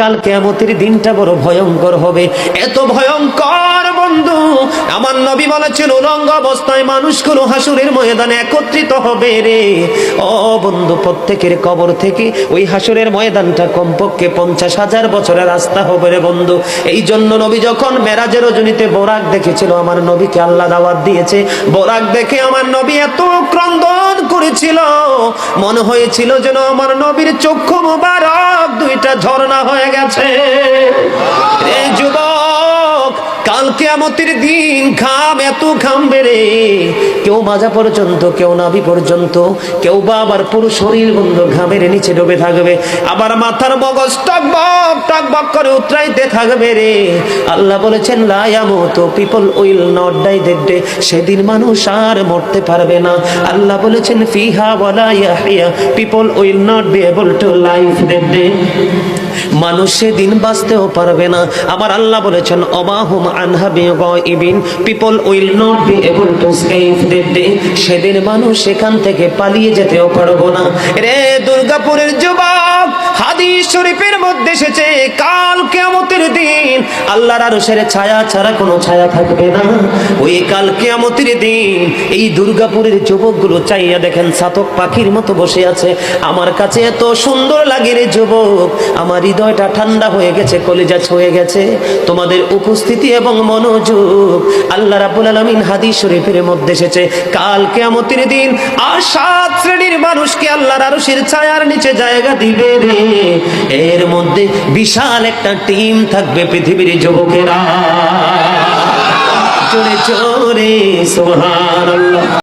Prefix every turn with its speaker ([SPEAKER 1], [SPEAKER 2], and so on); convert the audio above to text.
[SPEAKER 1] কাল কিয়ামতের দিনটা বড় ভয়ঙ্কর হবে, এত ভয়ঙ্কর বন্ধু। আমার নবী বলেছেন উলঙ্গ অবস্থায় মানুষগুলো হাসুরের ময়দানে একত্রিত হবে রে। ও বন্ধু, প্রত্যেকের কবর থেকে ওই হাসুরের ময়দানটা কমপক্ষে 50,000 বছরের রাস্তা হবে রে বন্ধু। এই জন্য নবী যখন মেরাজের রজনীতে বোরাক দেখেছিল, আমার নবীকে আল্লাহ দাওয়াত দিয়েছে, বোরাক দেখে আমার নবী এত ক্রন্দন করেছিল, মনে হয়েছিল যেন আমার নবীর চক্ষু মুবারক দুইটা ঝর্ণা হয়ে গেছে। এই যুবক, কাল কিয়ামতের দিন ঘাম এত ঘামবে রে, কেউ মাজা পর্যন্ত, কেউ নাভি পর্যন্ত, কেউ বা আবার পুরো শরীর বন্ধু ঘামের নিচে ডুবে থাকবে, আবার মাথার মগজ টকবক টকবক করে উতরাইতে থাকবে রে। আল্লাহ বলেছেন লা ইয়ামুতু, people will not die that day, সেদিন মানুষ আর মরতে পারবে না। আল্লাহ বলেছেন ফিহা ওয়ালা ইয়াহইয়া, people will not be able to live that day, মানুষ সেদিন বাঁচতেও পারবে না। আমার আল্লাহ বলেছেন অমাহুম আনহা বিগাইবিন, people will not be able to escape that day, সেদিন মানুষ সেখান থেকে পালিয়ে যেতেও পারবো না রে। দুর্গাপুরের যুবক, হাদিস শরীফের মধ্যে এসেছে কাল কিয়ামতের দিন আল্লাহর আরশের ছায়া ছাড়া কোনো ছায়া থাকবে না। ওই কাল কিয়ামতের দিন এই দুর্গাপুরের যুবকগুলো চাইয়া দেখেন চাতক পাখির মতো বসে আছে। আমার কাছে এত সুন্দর লাগে রে যুবক, আমার হৃদয়টা ঠান্ডা হয়ে গেছে, কলিজা ছুঁয়ে গেছে তোমাদের উপস্থিতি এবং মনোযোগ। আল্লাহ রাব্বুল আলামিন হাদিস শরীফের মধ্যে এসেছে কাল কিয়ামতের দিন আর 7 শ্রেণীর মানুষকে আল্লাহর আরশের ছায়ার নিচে জায়গা দিবে রে। এর মধ্যে বিশাল একটা টিম থাকবে পৃথিবীর যুবকেরা। জোরে জোরে সুবহানাল্লাহ।